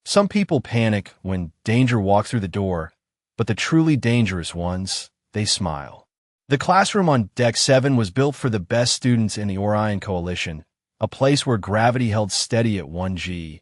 Some people panic when danger walks through the door, but the truly dangerous ones, they smile. The classroom on Deck 7 was built for the best students in the Orion Coalition, a place where gravity held steady at 1G,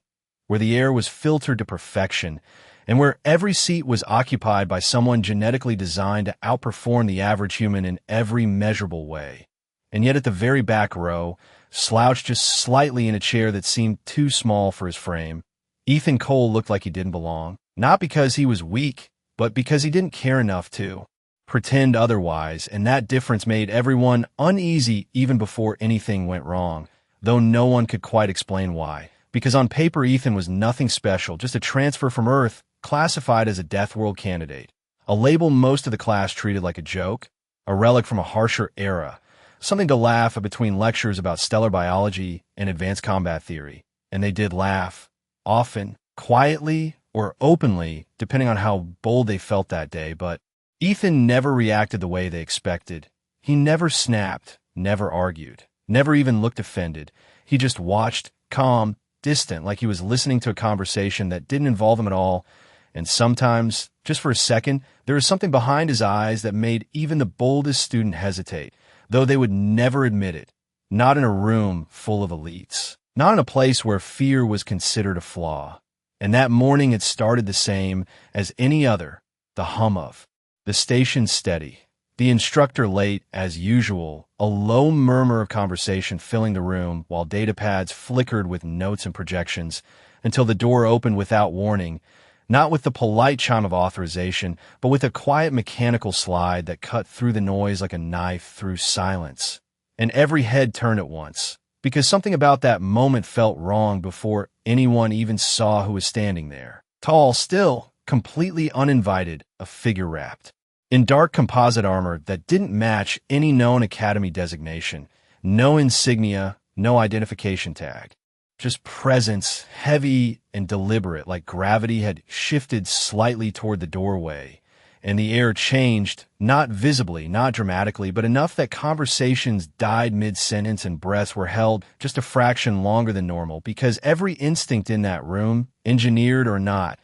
where the air was filtered to perfection, and where every seat was occupied by someone genetically designed to outperform the average human in every measurable way. And yet at the very back row, slouched just slightly in a chair that seemed too small for his frame, Ethan Cole looked like he didn't belong, not because he was weak, but because he didn't care enough to pretend otherwise, and that difference made everyone uneasy even before anything went wrong, though no one could quite explain why. Because on paper, Ethan was nothing special, just a transfer from Earth, classified as a Deathworld candidate, a label most of the class treated like a joke, a relic from a harsher era, something to laugh at between lectures about stellar biology and advanced combat theory. And they did laugh, often, quietly, or openly, depending on how bold they felt that day, but Ethan never reacted the way they expected. He never snapped, never argued, never even looked offended. He just watched, calm, distant, like he was listening to a conversation that didn't involve him at all. And sometimes, just for a second, there was something behind his eyes that made even the boldest student hesitate, though they would never admit it. Not in a room full of elites. Not in a place where fear was considered a flaw. And that morning it started the same as any other, the hum of the station steady, the instructor late as usual, a low murmur of conversation filling the room while data pads flickered with notes and projections until the door opened without warning, not with the polite chime of authorization, but with a quiet mechanical slide that cut through the noise like a knife through silence. And every head turned at once, because something about that moment felt wrong before anyone even saw who was standing there. Tall, still, completely uninvited, a figure wrapped in dark composite armor that didn't match any known academy designation, no insignia, no identification tag. Just presence, heavy and deliberate, like gravity had shifted slightly toward the doorway, and the air changed, not visibly, not dramatically, but enough that conversations died mid-sentence and breaths were held just a fraction longer than normal, because every instinct in that room, engineered or not,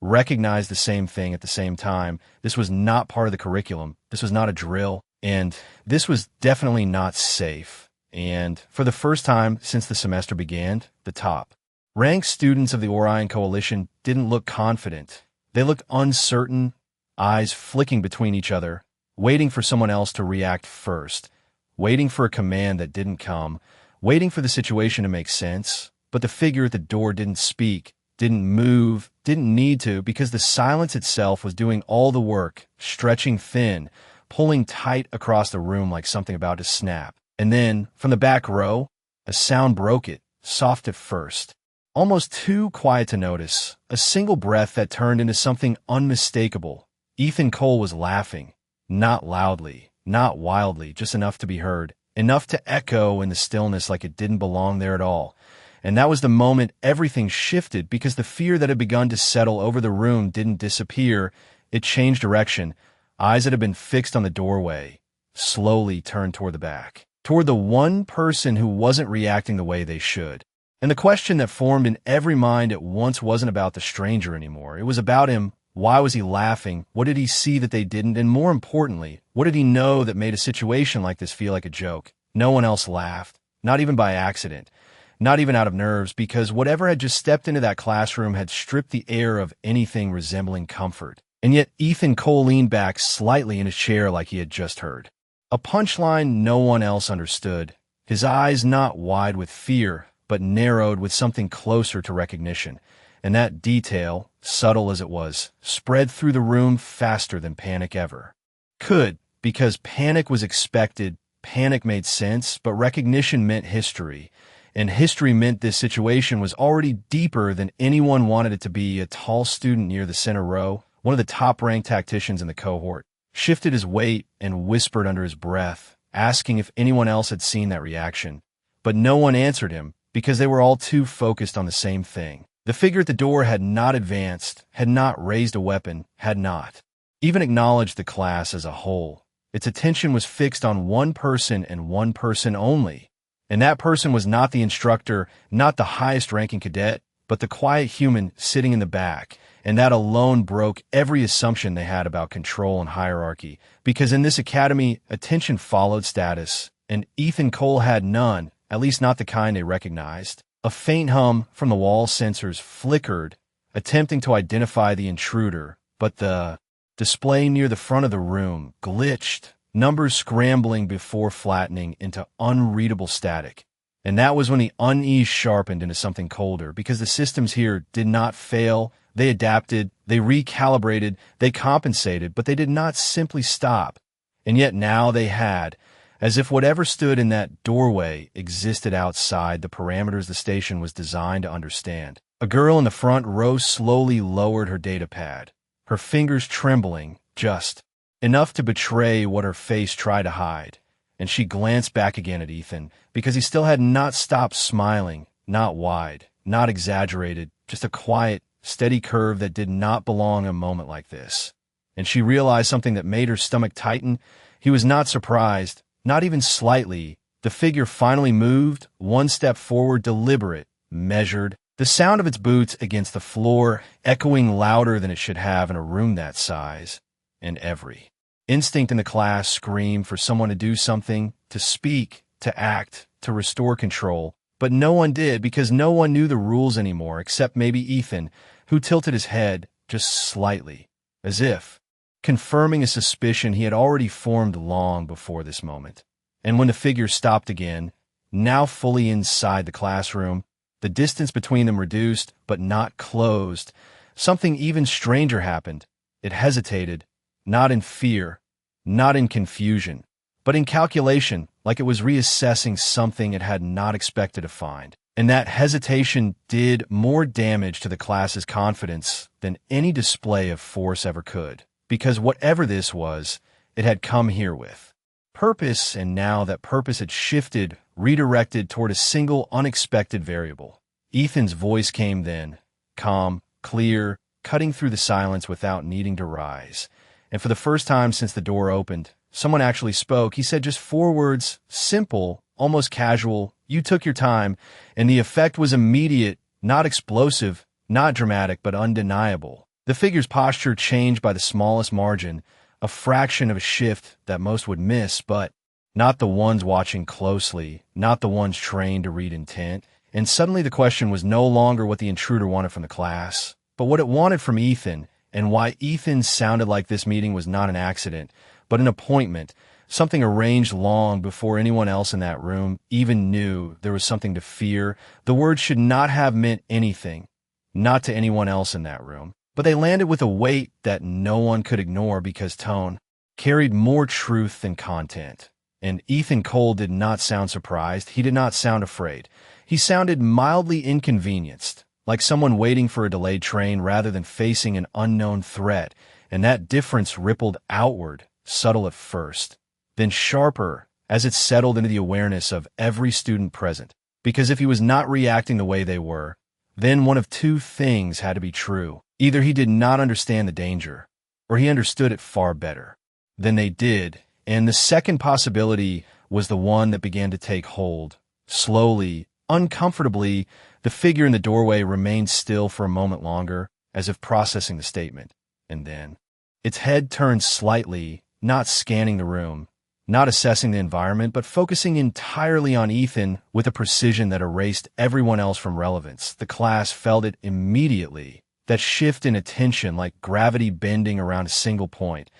recognized the same thing at the same time. This was not part of the curriculum. This was not a drill. And this was definitely not safe. And for the first time since the semester began, the top ranked students of the Orion Coalition didn't look confident. They looked uncertain, eyes flicking between each other, waiting for someone else to react first, waiting for a command that didn't come, waiting for the situation to make sense. But the figure at the door didn't speak, didn't move, didn't need to, because the silence itself was doing all the work, stretching thin, pulling tight across the room like something about to snap. And then, from the back row, a sound broke it, soft at first, almost too quiet to notice, a single breath that turned into something unmistakable. Ethan Cole was laughing, not loudly, not wildly, just enough to be heard, enough to echo in the stillness like it didn't belong there at all. And that was the moment everything shifted, because the fear that had begun to settle over the room didn't disappear. It changed direction. Eyes that had been fixed on the doorway slowly turned toward the back, toward the one person who wasn't reacting the way they should. And the question that formed in every mind at once wasn't about the stranger anymore. It was about him. Why was he laughing? What did he see that they didn't? And more importantly, what did he know that made a situation like this feel like a joke? No one else laughed, not even by accident. Not even out of nerves, because whatever had just stepped into that classroom had stripped the air of anything resembling comfort. And yet Ethan Cole leaned back slightly in his chair like he had just heard a punchline no one else understood, his eyes not wide with fear, but narrowed with something closer to recognition. And that detail, subtle as it was, spread through the room faster than panic ever could, because panic was expected, panic made sense, but recognition meant history. And history meant this situation was already deeper than anyone wanted it to be. A tall student near the center row, one of the top-ranked tacticians in the cohort, shifted his weight and whispered under his breath, asking if anyone else had seen that reaction. But no one answered him, because they were all too focused on the same thing. The figure at the door had not advanced, had not raised a weapon, had not even acknowledged the class as a whole. Its attention was fixed on one person and one person only. And that person was not the instructor, not the highest-ranking cadet, but the quiet human sitting in the back, and that alone broke every assumption they had about control and hierarchy, because in this academy, attention followed status, and Ethan Cole had none, at least not the kind they recognized. A faint hum from the wall sensors flickered, attempting to identify the intruder, but the display near the front of the room glitched, numbers scrambling before flattening into unreadable static. And that was when the unease sharpened into something colder, because the systems here did not fail. They adapted, they recalibrated, they compensated, but they did not simply stop. And yet now they had, as if whatever stood in that doorway existed outside the parameters the station was designed to understand. A girl in the front row slowly lowered her data pad, her fingers trembling, just enough to betray what her face tried to hide. And she glanced back again at Ethan, because he still had not stopped smiling, not wide, not exaggerated, just a quiet, steady curve that did not belong in a moment like this. And she realized something that made her stomach tighten. He was not surprised, not even slightly. The figure finally moved, one step forward, deliberate, measured, the sound of its boots against the floor echoing louder than it should have in a room that size. And every instinct in the class screamed for someone to do something, to speak, to act, to restore control. But no one did, because no one knew the rules anymore, except maybe Ethan, who tilted his head just slightly, as if confirming a suspicion he had already formed long before this moment. And when the figure stopped again, now fully inside the classroom, the distance between them reduced, but not closed, something even stranger happened. It hesitated, not in fear, not in confusion, but in calculation, like it was reassessing something it had not expected to find. And that hesitation did more damage to the class's confidence than any display of force ever could, because whatever this was, it had come here with purpose, and now that purpose had shifted, redirected toward a single unexpected variable. Ethan's voice came then, calm, clear, cutting through the silence without needing to rise. And for the first time since the door opened, someone actually spoke. He said just 4 words, simple, almost casual. You took your time, and the effect was immediate, not explosive, not dramatic, but undeniable. The figure's posture changed by the smallest margin, a fraction of a shift that most would miss, but not the ones watching closely, not the ones trained to read intent. And suddenly the question was no longer what the intruder wanted from the class, but what it wanted from Ethan, and why Ethan sounded like this meeting was not an accident, but an appointment, something arranged long before anyone else in that room even knew there was something to fear. The words should not have meant anything, not to anyone else in that room, but they landed with a weight that no one could ignore, because tone carried more truth than content. And Ethan Cole did not sound surprised. He did not sound afraid. He sounded mildly inconvenienced, like someone waiting for a delayed train rather than facing an unknown threat. And that difference rippled outward, subtle at first, then sharper as it settled into the awareness of every student present. Because if he was not reacting the way they were, then one of 2 things had to be true. Either he did not understand the danger, or he understood it far better than they did. And the second possibility was the one that began to take hold. Slowly, uncomfortably, the figure in the doorway remained still for a moment longer, as if processing the statement. And then its head turned slightly, not scanning the room, not assessing the environment, but focusing entirely on Ethan with a precision that erased everyone else from relevance. The class felt it immediately, that shift in attention, like gravity bending around a single point.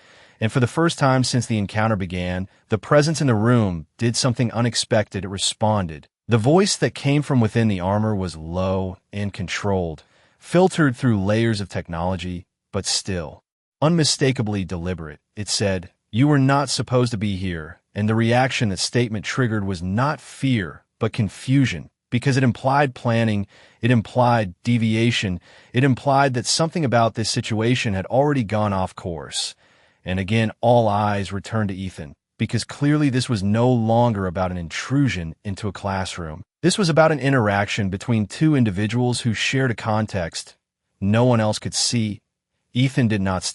And for the first time since the encounter began, the presence in the room did something unexpected. It responded. The voice that came from within the armor was low and controlled, filtered through layers of technology, but still unmistakably deliberate. It said, "You were not supposed to be here." And the reaction that statement triggered was not fear, but confusion, because it implied planning, it implied deviation, it implied that something about this situation had already gone off course. And again, all eyes returned to Ethan, because clearly this was no longer about an intrusion into a classroom. This was about an interaction between 2 individuals who shared a context no one else could see. Ethan did not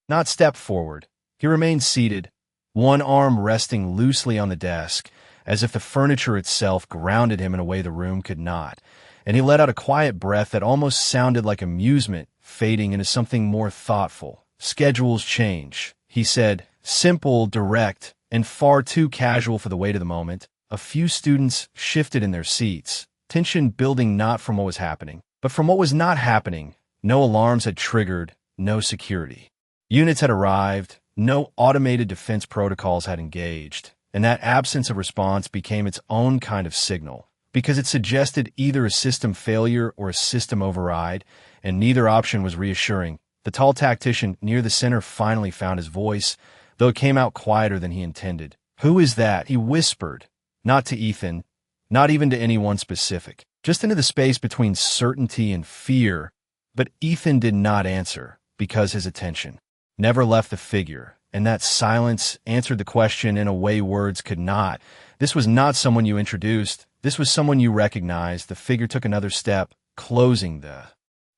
not step forward. He remained seated, one arm resting loosely on the desk, as if the furniture itself grounded him in a way the room could not. and he let out a quiet breath that almost sounded like amusement, fading into something more thoughtful. Schedules change, he said, simple, direct, and far too casual for the weight of the moment. A few students shifted in their seats, tension building not from what was happening, but from what was not happening. No alarms had triggered, no security. Units had arrived, no automated defense protocols had engaged, and that absence of response became its own kind of signal, because it suggested either a system failure or a system override, and neither option was reassuring. The tall tactician near the center finally found his voice, though it came out quieter than he intended. "Who is that?" he whispered, not to Ethan, not even to anyone specific, just into the space between certainty and fear. But Ethan did not answer, because his attention never left the figure, and that silence answered the question in a way words could not. This was not someone you introduced. This was someone you recognized. The figure took another step, closing the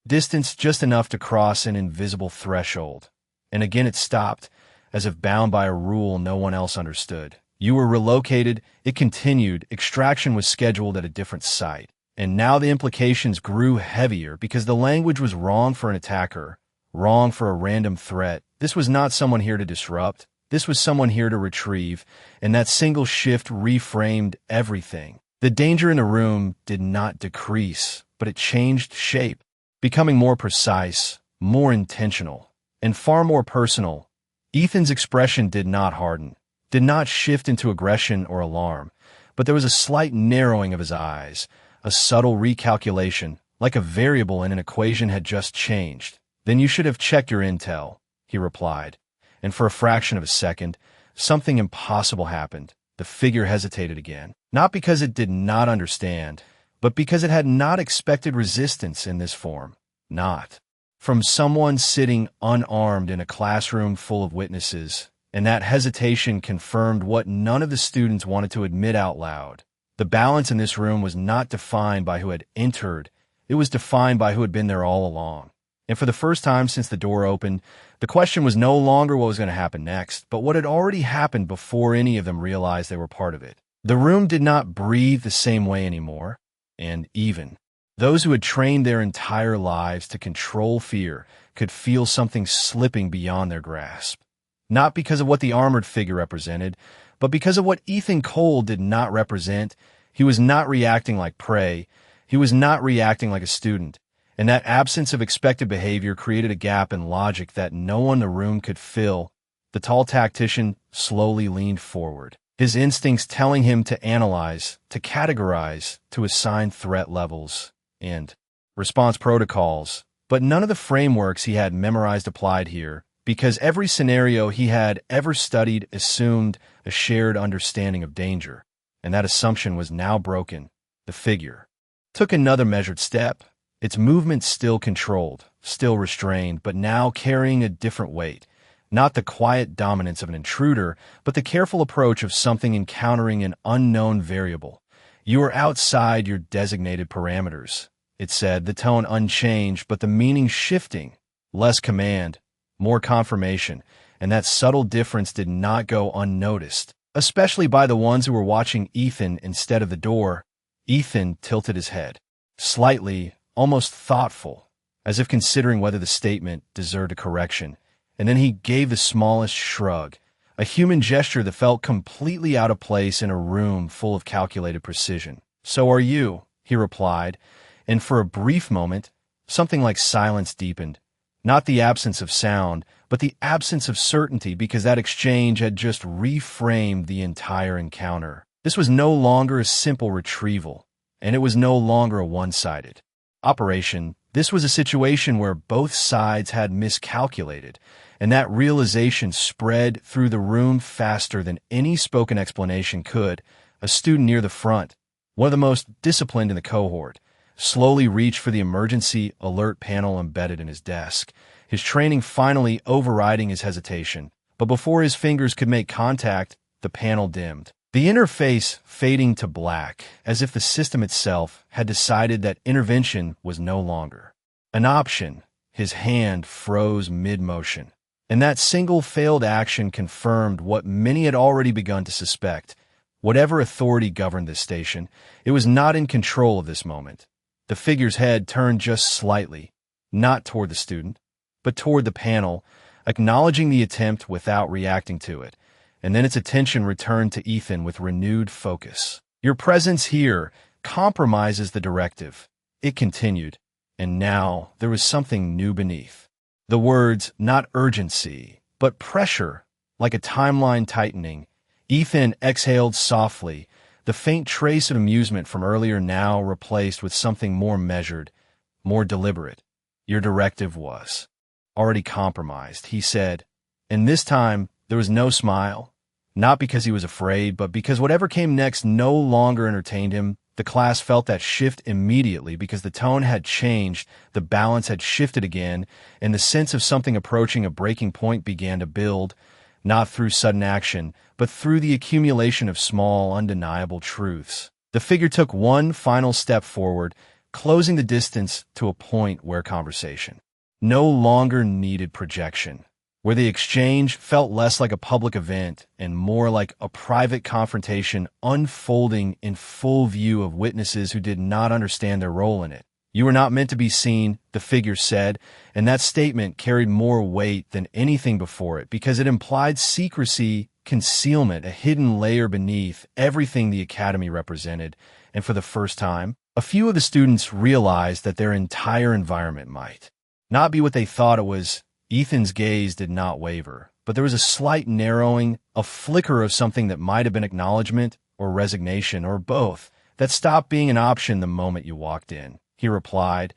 distance just enough to cross an invisible threshold. And again it stopped, as if bound by a rule no one else understood. You were relocated, it continued, extraction was scheduled at a different site. And now the implications grew heavier because the language was wrong for an attacker, wrong for a random threat. This was not someone here to disrupt. This was someone here to retrieve, and that single shift reframed everything. The danger in the room did not decrease, but it changed shape, becoming more precise, more intentional, and far more personal. Ethan's expression did not harden, did not shift into aggression or alarm, but there was a slight narrowing of his eyes, a subtle recalculation, like a variable in an equation had just changed. "Then you should have checked your intel," he replied, and for a fraction of a second, something impossible happened. The figure hesitated again, not because it did not understand, but because it had not expected resistance in this form. Not from someone sitting unarmed in a classroom full of witnesses, and that hesitation confirmed what none of the students wanted to admit out loud. The balance in this room was not defined by who had entered, it was defined by who had been there all along. And for the first time since the door opened, the question was no longer what was going to happen next, but what had already happened before any of them realized they were part of it. The room did not breathe the same way anymore, and even those who had trained their entire lives to control fear could feel something slipping beyond their grasp. Not because of what the armored figure represented, but because of what Ethan Cole did not represent. He was not reacting like prey. He was not reacting like a student. And that absence of expected behavior created a gap in logic that no one in the room could fill. The tall tactician slowly leaned forward, his instincts telling him to analyze, to categorize, to assign threat levels and response protocols. But none of the frameworks he had memorized applied here, because every scenario he had ever studied assumed a shared understanding of danger, and that assumption was now broken. The figure took another measured step, its movement still controlled, still restrained, but now carrying a different weight. Not the quiet dominance of an intruder, but the careful approach of something encountering an unknown variable. "You are outside your designated parameters," it said, the tone unchanged, but the meaning shifting. Less command, more confirmation, and that subtle difference did not go unnoticed, especially by the ones who were watching Ethan instead of the door. Ethan tilted his head, slightly, almost thoughtful, as if considering whether the statement deserved a correction, and then he gave the smallest shrug, a human gesture that felt completely out of place in a room full of calculated precision. "So are you," he replied, and for a brief moment, something like silence deepened. Not the absence of sound, but the absence of certainty, because that exchange had just reframed the entire encounter. This was no longer a simple retrieval, and it was no longer a one-sided operation. This was a situation where both sides had miscalculated, and that realization spread through the room faster than any spoken explanation could. A student near the front, one of the most disciplined in the cohort, slowly reached for the emergency alert panel embedded in his desk, his training finally overriding his hesitation. But before his fingers could make contact, the panel dimmed, the interface fading to black, as if the system itself had decided that intervention was no longer an option. His hand froze mid-motion, and that single failed action confirmed what many had already begun to suspect. Whatever authority governed this station, it was not in control of this moment. The figure's head turned just slightly, not toward the student, but toward the panel, acknowledging the attempt without reacting to it, and then its attention returned to Ethan with renewed focus. Your presence here compromises the directive, it continued, and now there was something new beneath. The words, not urgency, but pressure, like a timeline tightening. Ethan exhaled softly, the faint trace of amusement from earlier now replaced with something more measured, more deliberate. Your directive was already compromised, he said, and this time there was no smile, not because he was afraid, but because whatever came next no longer entertained him. The class felt that shift immediately because the tone had changed, the balance had shifted again, and the sense of something approaching a breaking point began to build, not through sudden action, but through the accumulation of small, undeniable truths. The figure took one final step forward, closing the distance to a point where conversation no longer needed projection, where the exchange felt less like a public event and more like a private confrontation unfolding in full view of witnesses who did not understand their role in it. You were not meant to be seen, the figure said, and that statement carried more weight than anything before it because it implied secrecy, concealment, a hidden layer beneath everything the academy represented, and for the first time, a few of the students realized that their entire environment might not be what they thought it was. Ethan's gaze did not waver, but there was a slight narrowing, a flicker of something that might have been acknowledgement or resignation or both, that stopped being an option the moment you walked in, he replied,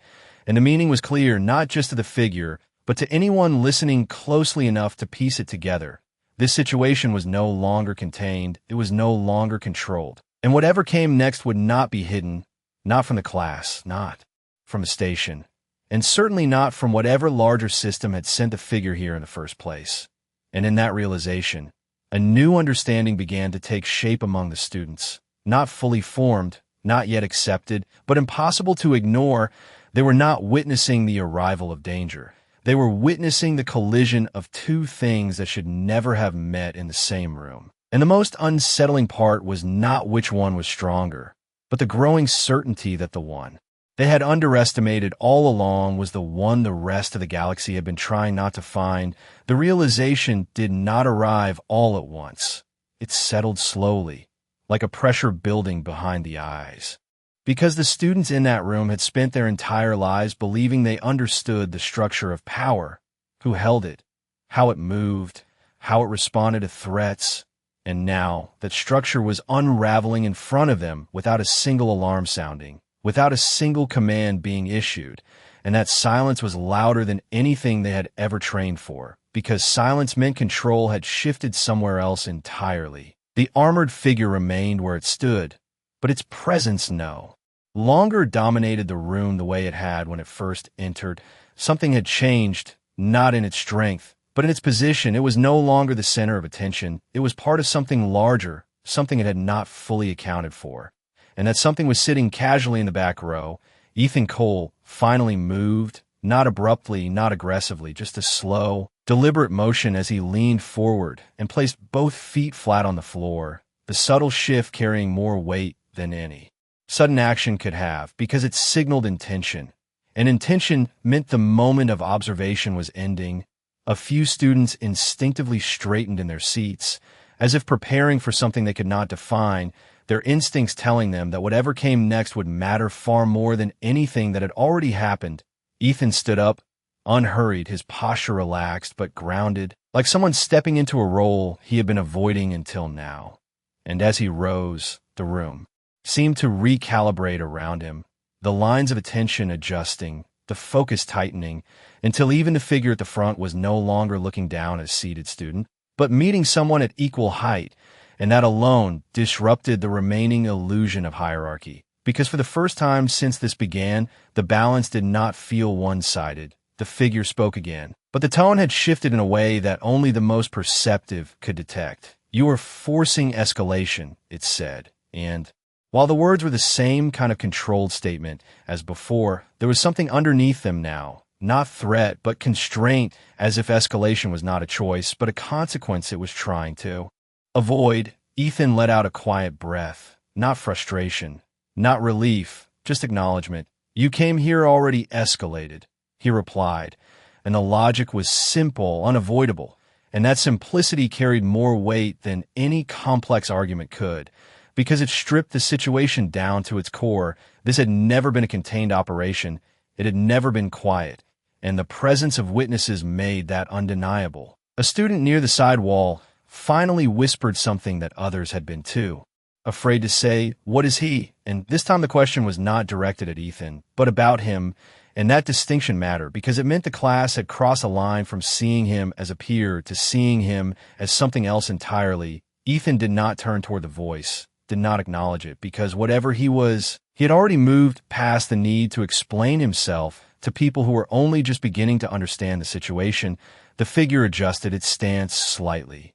and the meaning was clear not just to the figure, but to anyone listening closely enough to piece it together. This situation was no longer contained, it was no longer controlled, and whatever came next would not be hidden, not from the class, not from the station, and certainly not from whatever larger system had sent the figure here in the first place. And in that realization, a new understanding began to take shape among the students. Not fully formed, not yet accepted, but impossible to ignore. They were not witnessing the arrival of danger. They were witnessing the collision of two things that should never have met in the same room. And the most unsettling part was not which one was stronger, but the growing certainty that the one they had underestimated all along was the one the rest of the galaxy had been trying not to find. The realization did not arrive all at once. It settled slowly, like a pressure building behind the eyes. Because the students in that room had spent their entire lives believing they understood the structure of power, who held it, how it moved, how it responded to threats, and now that structure was unraveling in front of them without a single alarm sounding, without a single command being issued, and that silence was louder than anything they had ever trained for, because silence meant control had shifted somewhere else entirely. The armored figure remained where it stood, but its presence no longer dominated the room the way it had when it first entered. Something had changed, not in its strength, but in its position. It was no longer the center of attention. It was part of something larger, something it had not fully accounted for. And that something was sitting casually in the back row. Ethan Cole finally moved, not abruptly, not aggressively, just a slow, deliberate motion as he leaned forward and placed both feet flat on the floor, the subtle shift carrying more weight than any sudden action could have, because it signaled intention. And intention meant the moment of observation was ending. A few students instinctively straightened in their seats, as if preparing for something they could not define, their instincts telling them that whatever came next would matter far more than anything that had already happened. Ethan stood up, unhurried, his posture relaxed but grounded, like someone stepping into a role he had been avoiding until now. And as he rose, the room seemed to recalibrate around him, the lines of attention adjusting, the focus tightening, until even the figure at the front was no longer looking down at a seated student, but meeting someone at equal height, and that alone disrupted the remaining illusion of hierarchy, because for the first time since this began, the balance did not feel one-sided. The figure spoke again, but the tone had shifted in a way that only the most perceptive could detect. "You are forcing escalation," it said, and while the words were the same kind of controlled statement as before, there was something underneath them now, not threat, but constraint, as if escalation was not a choice, but a consequence it was trying to avoid. Ethan let out a quiet breath, not frustration, not relief, just acknowledgement. "You came here already escalated," he replied, and the logic was simple, unavoidable, and that simplicity carried more weight than any complex argument could, because it stripped the situation down to its core. This had never been a contained operation, it had never been quiet, and the presence of witnesses made that undeniable. A student near the side wall finally whispered something that others had been too afraid to say. "What is he?" And this time the question was not directed at Ethan, but about him, and that distinction mattered because it meant the class had crossed a line from seeing him as a peer to seeing him as something else entirely. Ethan did not turn toward the voice, did not acknowledge it, because whatever he was, he had already moved past the need to explain himself to people who were only just beginning to understand the situation. The figure adjusted its stance slightly.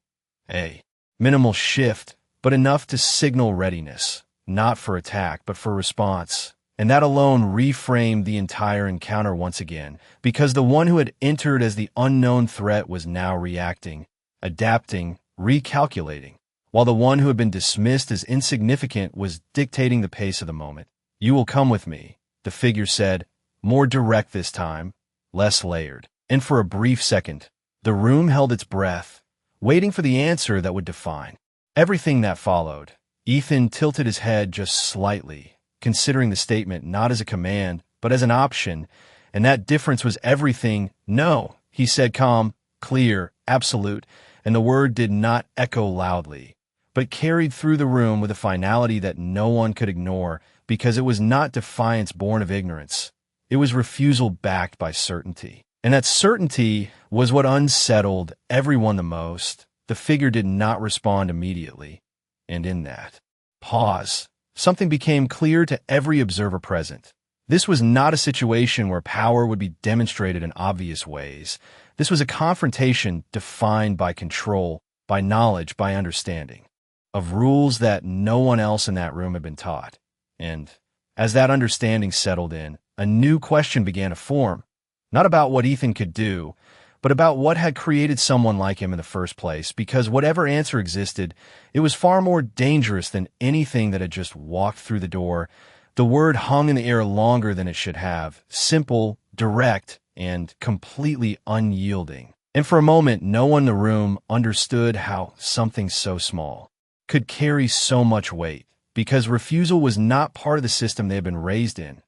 A minimal shift, but enough to signal readiness, not for attack, but for response. And that alone reframed the entire encounter once again, because the one who had entered as the unknown threat was now reacting, adapting, recalculating, while the one who had been dismissed as insignificant was dictating the pace of the moment. "You will come with me," the figure said, more direct this time, less layered. And for a brief second, the room held its breath, waiting for the answer that would define everything that followed. Ethan tilted his head just slightly, considering the statement not as a command, but as an option, and that difference was everything. "No," he said, calm, clear, absolute, and the word did not echo loudly, but carried through the room with a finality that no one could ignore, because it was not defiance born of ignorance. It was refusal backed by certainty. And that certainty was what unsettled everyone the most. The figure did not respond immediately, and in that pause, something became clear to every observer present. This was not a situation where power would be demonstrated in obvious ways. This was a confrontation defined by control, by knowledge, by understanding, of rules that no one else in that room had been taught. And as that understanding settled in, a new question began to form, not about what Ethan could do, but about what had created someone like him in the first place, because whatever answer existed, it was far more dangerous than anything that had just walked through the door. The word hung in the air longer than it should have, simple, direct, and completely unyielding. And for a moment, no one in the room understood how something so small could carry so much weight, because refusal was not part of the system they had been raised in.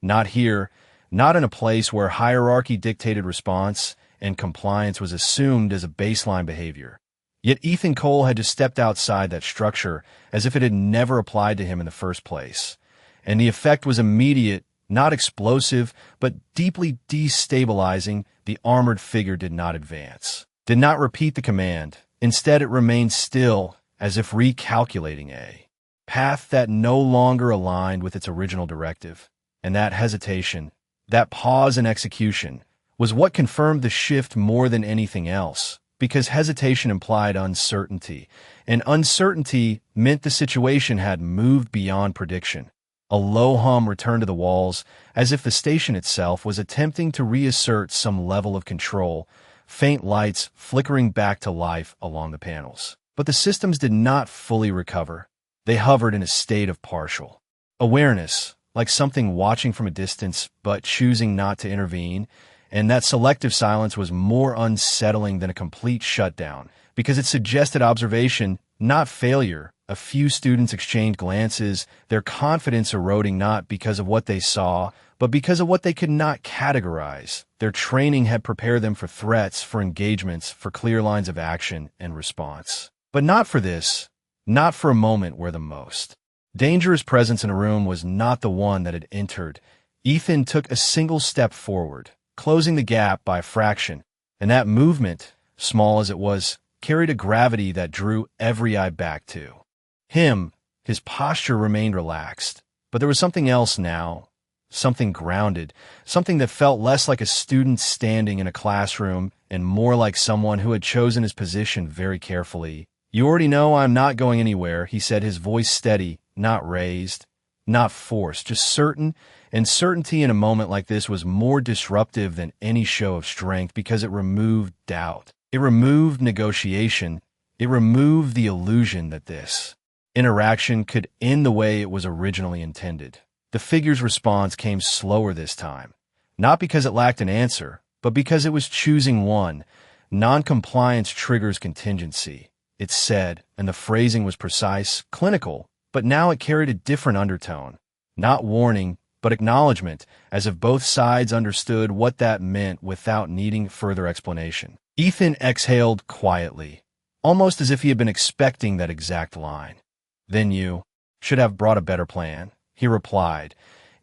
Not here, not in a place where hierarchy dictated response and compliance was assumed as a baseline behavior. Yet Ethan Cole had just stepped outside that structure as if it had never applied to him in the first place. And the effect was immediate, not explosive, but deeply destabilizing. The armored figure did not advance, did not repeat the command. Instead, it remained still, as if recalculating a path that no longer aligned with its original directive. And that hesitation, that pause in execution, was what confirmed the shift more than anything else, because hesitation implied uncertainty, and uncertainty meant the situation had moved beyond prediction. A low hum returned to the walls, as if the station itself was attempting to reassert some level of control, faint lights flickering back to life along the panels. But the systems did not fully recover. They hovered in a state of partial awareness, like something watching from a distance but choosing not to intervene. And that selective silence was more unsettling than a complete shutdown, because it suggested observation, not failure. A few students exchanged glances, their confidence eroding not because of what they saw, but because of what they could not categorize. Their training had prepared them for threats, for engagements, for clear lines of action and response. But not for this, not for a moment where the most dangerous presence in a room was not the one that had entered. Ethan took a single step forward, closing the gap by a fraction, and that movement, small as it was, carried a gravity that drew every eye back to him. His posture remained relaxed, but there was something else now, something grounded, something that felt less like a student standing in a classroom and more like someone who had chosen his position very carefully. "You already know I'm not going anywhere," he said, his voice steady, not raised, not forced, just certain. And certainty in a moment like this was more disruptive than any show of strength, because it removed doubt. It removed negotiation. It removed the illusion that this interaction could end the way it was originally intended. The figure's response came slower this time, not because it lacked an answer, but because it was choosing one. Non-compliance triggers contingency, it said, and the phrasing was precise, clinical, but now it carried a different undertone. Not warning, but acknowledgement, as if both sides understood what that meant without needing further explanation. Ethan exhaled quietly, almost as if he had been expecting that exact line. "Then you should have brought a better plan," he replied,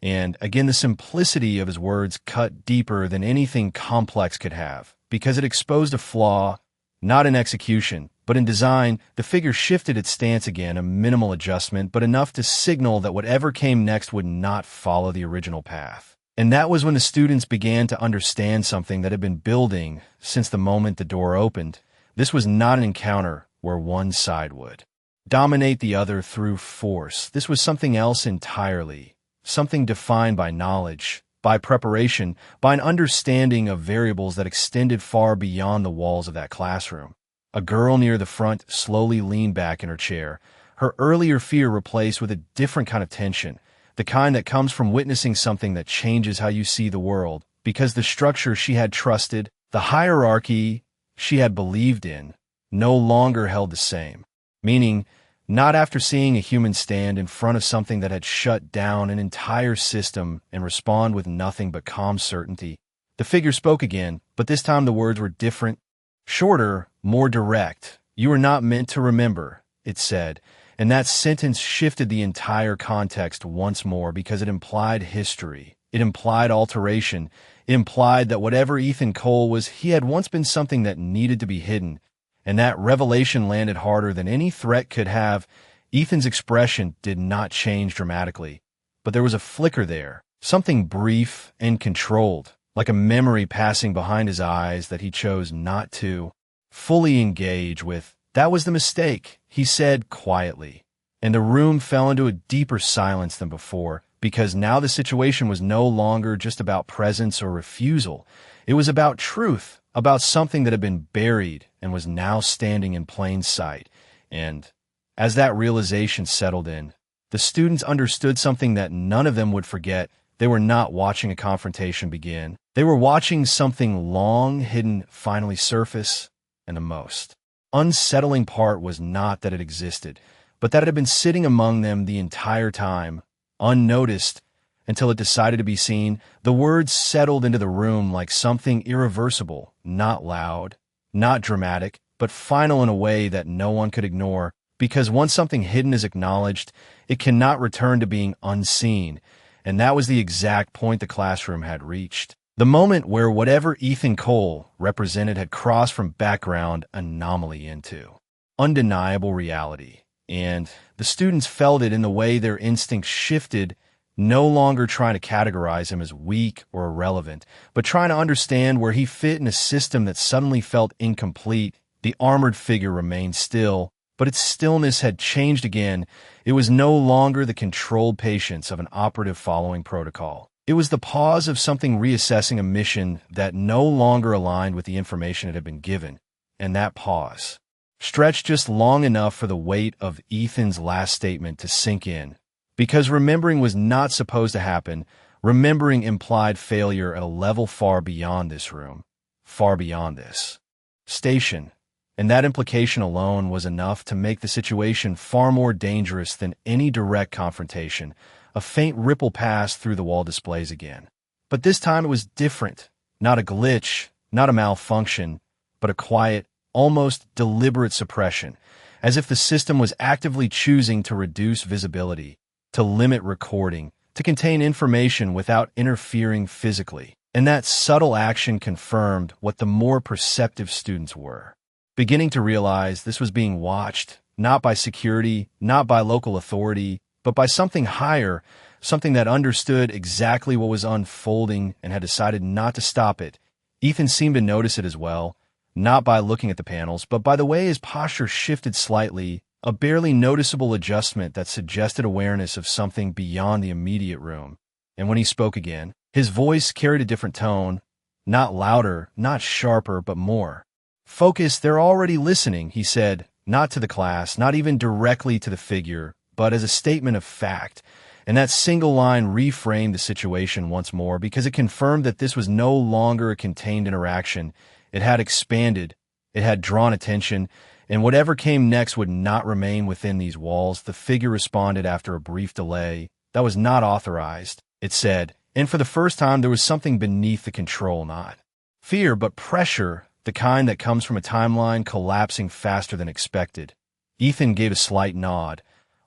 and again the simplicity of his words cut deeper than anything complex could have, because it exposed a flaw, not in execution, but in design. The figure shifted its stance again, a minimal adjustment, but enough to signal that whatever came next would not follow the original path. And that was when the students began to understand something that had been building since the moment the door opened. This was not an encounter where one side would dominate the other through force. This was something else entirely, something defined by knowledge, by preparation, by an understanding of variables that extended far beyond the walls of that classroom. A girl near the front slowly leaned back in her chair, her earlier fear replaced with a different kind of tension, the kind that comes from witnessing something that changes how you see the world, because the structure she had trusted, the hierarchy she had believed in, no longer held the same. Meaning, not after seeing a human stand in front of something that had shut down an entire system and respond with nothing but calm certainty. The figure spoke again, but this time the words were different, shorter, more direct. "You were not meant to remember," it said, and that sentence shifted the entire context once more because it implied history. It implied alteration. It implied that whatever Ethan Cole was, he had once been something that needed to be hidden. And that revelation landed harder than any threat could have. Ethan's expression did not change dramatically, but there was a flicker there, something brief and controlled, like a memory passing behind his eyes that he chose not to fully engage with. "That was the mistake," he said quietly, and the room fell into a deeper silence than before, because now the situation was no longer just about presence or refusal. It was about truth, about something that had been buried and was now standing in plain sight. And as that realization settled in, the students understood something that none of them would forget. They were not watching a confrontation begin. They were watching something long hidden finally surface, and the most unsettling part was not that it existed, but that it had been sitting among them the entire time, unnoticed, until it decided to be seen. The words settled into the room like something irreversible, not loud, not dramatic, but final in a way that no one could ignore, because once something hidden is acknowledged, it cannot return to being unseen, and that was the exact point the classroom had reached. The moment where whatever Ethan Cole represented had crossed from background anomaly into undeniable reality, and the students felt it in the way their instincts shifted, no longer trying to categorize him as weak or irrelevant, but trying to understand where he fit in a system that suddenly felt incomplete. The armored figure remained still, but its stillness had changed again. It was no longer the controlled patience of an operative following protocol. It was the pause of something reassessing a mission that no longer aligned with the information it had been given, and that pause stretched just long enough for the weight of Ethan's last statement to sink in. Because remembering was not supposed to happen, remembering implied failure at a level far beyond this room, far beyond this station, and that implication alone was enough to make the situation far more dangerous than any direct confrontation. A faint ripple passed through the wall displays again. But this time it was different, not a glitch, not a malfunction, but a quiet, almost deliberate suppression, as if the system was actively choosing to reduce visibility, to limit recording, to contain information without interfering physically. And that subtle action confirmed what the more perceptive students were beginning to realize. This was being watched, not by security, not by local authority, but by something higher, something that understood exactly what was unfolding and had decided not to stop it. Ethan seemed to notice it as well, not by looking at the panels, but by the way his posture shifted slightly, a barely noticeable adjustment that suggested awareness of something beyond the immediate room. And when he spoke again, his voice carried a different tone, not louder, not sharper, but more focused. "They're already listening," he said, not to the class, not even directly to the figure, but as a statement of fact, And that single line reframed the situation once more because it confirmed that this was no longer a contained interaction. It had expanded, it had drawn attention, and whatever came next would not remain within these walls. The figure responded after a brief delay. That was not authorized, it said, and for the first time there was something beneath the control, not fear, but pressure, the kind that comes from a timeline collapsing faster than expected. Ethan gave a slight nod,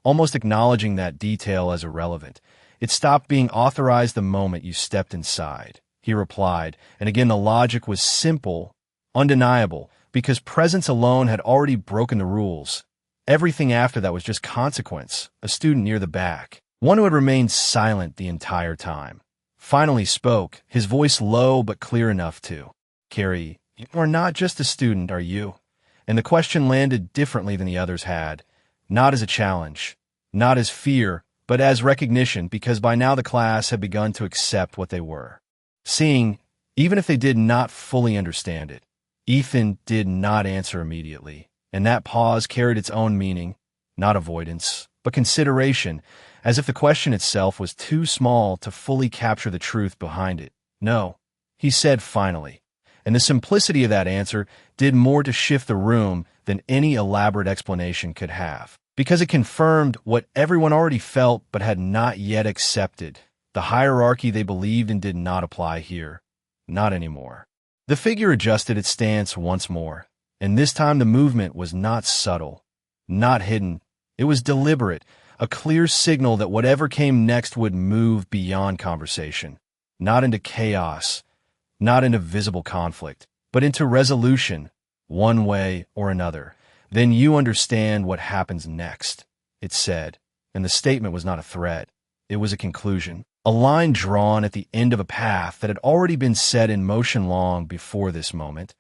almost acknowledging that detail as irrelevant. It stopped being authorized the moment you stepped inside, he replied, and again the logic was simple, undeniable, because presence alone had already broken the rules. Everything after that was just consequence. A student near the back, one who had remained silent the entire time, finally spoke, his voice low but clear enough to carry, "You are not just a student, are you?" And the question landed differently than the others had, not as a challenge, not as fear, but as recognition, because by now the class had begun to accept what they were seeing, even if they did not fully understand it. Ethan did not answer immediately, and that pause carried its own meaning, not avoidance, but consideration, as if the question itself was too small to fully capture the truth behind it. "No," he said finally, and the simplicity of that answer did more to shift the room than any elaborate explanation could have, because it confirmed what everyone already felt but had not yet accepted. The hierarchy they believed in did not apply here. Not anymore. The figure adjusted its stance once more, and this time the movement was not subtle, not hidden. It was deliberate, a clear signal that whatever came next would move beyond conversation, not into chaos, not into visible conflict, but into resolution, one way or another. "Then you understand what happens next," it said, and the statement was not a threat. It was a conclusion, a line drawn at the end of a path that had already been set in motion long before this moment.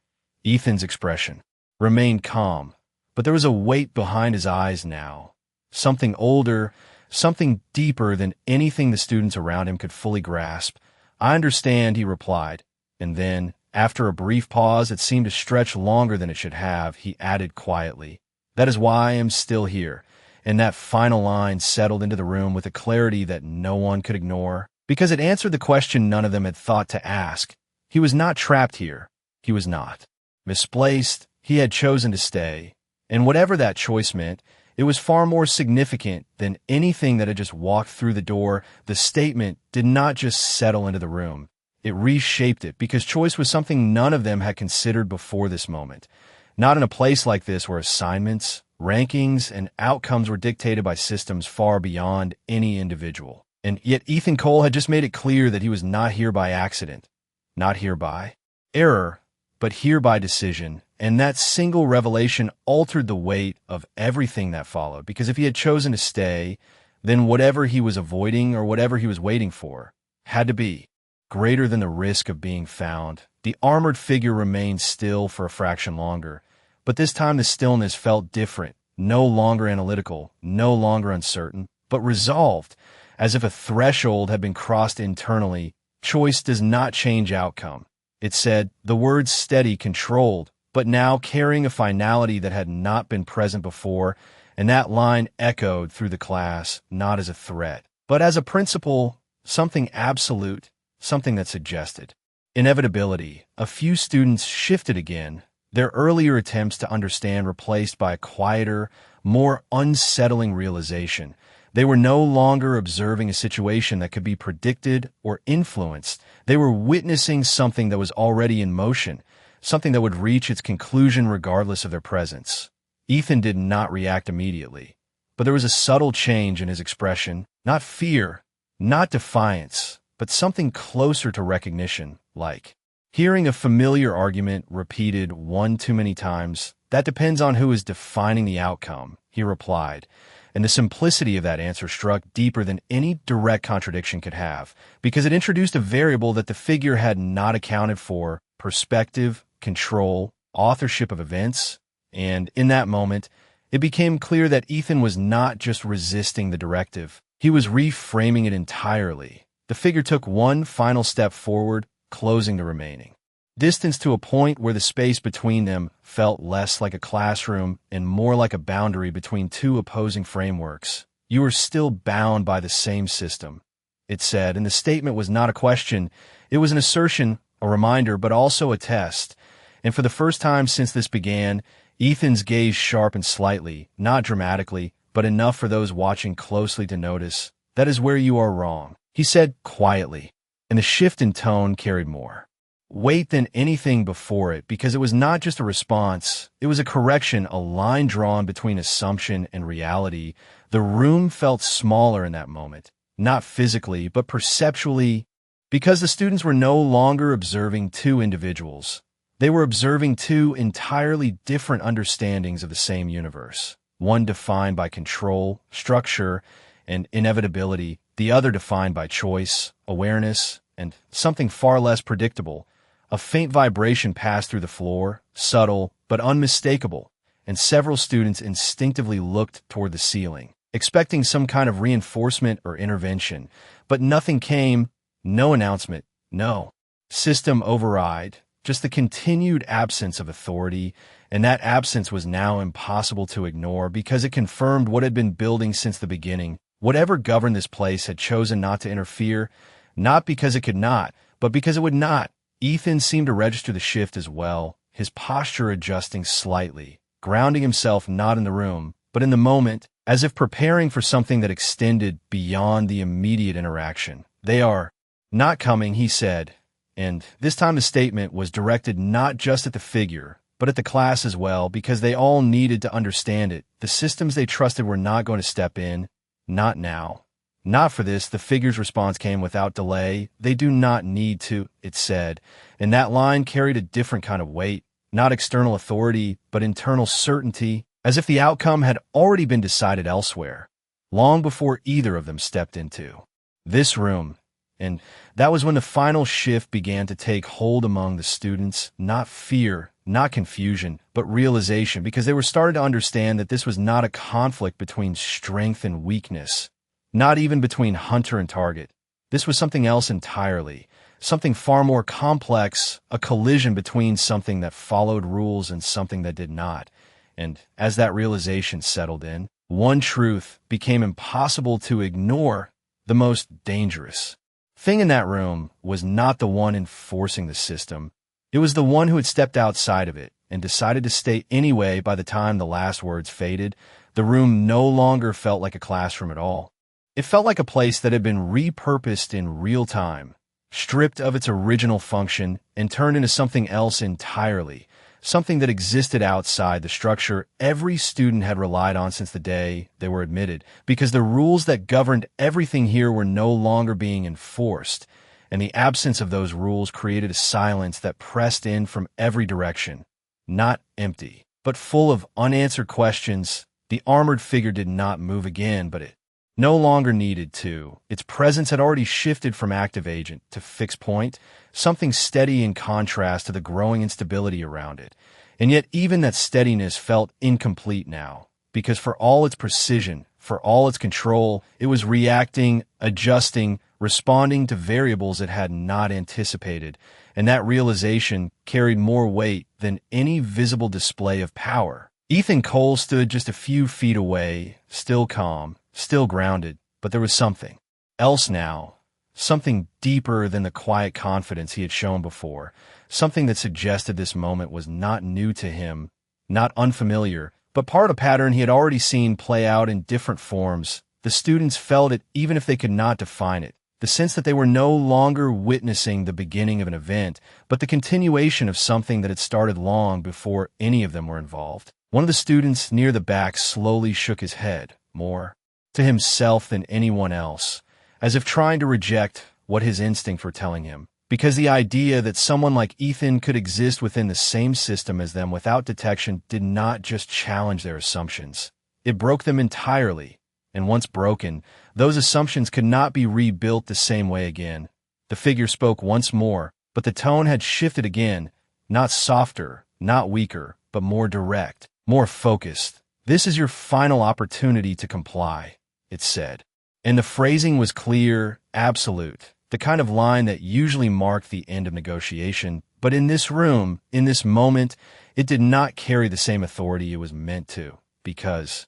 Ethan's expression remained calm, but there was a weight behind his eyes now, something older, something deeper than anything the students around him could fully grasp. "I understand," he replied, and then, after a brief pause that seemed to stretch longer than it should have, he added quietly, "That is why I am still here." And that final line settled into the room with a clarity that no one could ignore, because it answered the question none of them had thought to ask. He was not trapped here. He was not misplaced. He had chosen to stay. And whatever that choice meant, it was far more significant than anything that had just walked through the door. The statement did not just settle into the room. It reshaped it, because choice was something none of them had considered before this moment. Not in a place like this where assignments, rankings, and outcomes were dictated by systems far beyond any individual. And yet Ethan Cole had just made it clear that he was not here by accident, not here by error, but here by decision. And that single revelation altered the weight of everything that followed, because if he had chosen to stay, then whatever he was avoiding or whatever he was waiting for had to be greater than the risk of being found. The armored figure remained still for a fraction longer, but this time the stillness felt different, no longer analytical, no longer uncertain, but resolved, as if a threshold had been crossed internally. "Choice does not change outcome," it said, the words steady, controlled, but now carrying a finality that had not been present before, and that line echoed through the class, not as a threat, but as a principle, something absolute, something that suggested inevitability. A few students shifted again, their earlier attempts to understand replaced by a quieter, more unsettling realization. They were no longer observing a situation that could be predicted or influenced. They were witnessing something that was already in motion, something that would reach its conclusion regardless of their presence. Ethan did not react immediately, but there was a subtle change in his expression, not fear, not defiance, but something closer to recognition, like hearing a familiar argument repeated one too many times. "That depends on who is defining the outcome," he replied, and the simplicity of that answer struck deeper than any direct contradiction could have, because it introduced a variable that the figure had not accounted for: perspective, control, authorship of events. And in that moment, it became clear that Ethan was not just resisting the directive. He was reframing it entirely. The figure took one final step forward, closing the remaining distance to a point where the space between them felt less like a classroom and more like a boundary between two opposing frameworks. You are still bound by the same system, it said, and the statement was not a question. It was an assertion, a reminder, but also a test. And for the first time since this began, Ethan's gaze sharpened slightly, not dramatically, but enough for those watching closely to notice. That is where you are wrong, he said quietly, and the shift in tone carried more weight than anything before it, because it was not just a response, it was a correction, a line drawn between assumption and reality. The room felt smaller in that moment, not physically, but perceptually, because the students were no longer observing two individuals. They were observing two entirely different understandings of the same universe, one defined by control, structure, and inevitability, the other defined by choice, awareness, and something far less predictable. A faint vibration passed through the floor, subtle but unmistakable, and several students instinctively looked toward the ceiling, expecting some kind of reinforcement or intervention. But nothing came, no announcement, no system override, just the continued absence of authority, and that absence was now impossible to ignore because it confirmed what had been building since the beginning. Whatever governed this place had chosen not to interfere, not because it could not, but because it would not. Ethan seemed to register the shift as well, his posture adjusting slightly, grounding himself not in the room, but in the moment, as if preparing for something that extended beyond the immediate interaction. They are not coming, he said, and this time the statement was directed not just at the figure, but at the class as well, because they all needed to understand it. The systems they trusted were not going to step in, not now. Not for this, the figure's response came without delay. They do not need to, it said, and that line carried a different kind of weight, not external authority, but internal certainty, as if the outcome had already been decided elsewhere, long before either of them stepped into this room. And that was when the final shift began to take hold among the students, not fear, not confusion, but realization, because they were starting to understand that this was not a conflict between strength and weakness, not even between hunter and target. This was something else entirely, something far more complex, a collision between something that followed rules and something that did not. And as that realization settled in, one truth became impossible to ignore. The most dangerous thing in that room was not the one enforcing the system. It was the one who had stepped outside of it and decided to stay anyway. By the time the last words faded, the room no longer felt like a classroom at all. It felt like a place that had been repurposed in real time, stripped of its original function, and turned into something else entirely, something that existed outside the structure every student had relied on since the day they were admitted, because the rules that governed everything here were no longer being enforced, and the absence of those rules created a silence that pressed in from every direction, not empty, but full of unanswered questions. The armored figure did not move again, but it no longer needed to. Its presence had already shifted from active agent to fixed point, something steady in contrast to the growing instability around it. And yet even that steadiness felt incomplete now, because for all its precision, for all its control, it was reacting, adjusting, responding to variables it had not anticipated, and that realization carried more weight than any visible display of power. Ethan Cole stood just a few feet away, still calm, still grounded, but there was something else now, something deeper than the quiet confidence he had shown before, something that suggested this moment was not new to him, not unfamiliar, but part of a pattern he had already seen play out in different forms. The students felt it even if they could not define it, the sense that they were no longer witnessing the beginning of an event, but the continuation of something that had started long before any of them were involved. One of the students near the back slowly shook his head, more to himself than anyone else, as if trying to reject what his instincts were telling him, because the idea that someone like Ethan could exist within the same system as them without detection did not just challenge their assumptions. It broke them entirely, and once broken, those assumptions could not be rebuilt the same way again. The figure spoke once more, but the tone had shifted again, not softer, not weaker, but more direct, more focused. "This is your final opportunity to comply," it said. And the phrasing was clear, absolute, the kind of line that usually marked the end of negotiation. But in this room, in this moment, it did not carry the same authority it was meant to, because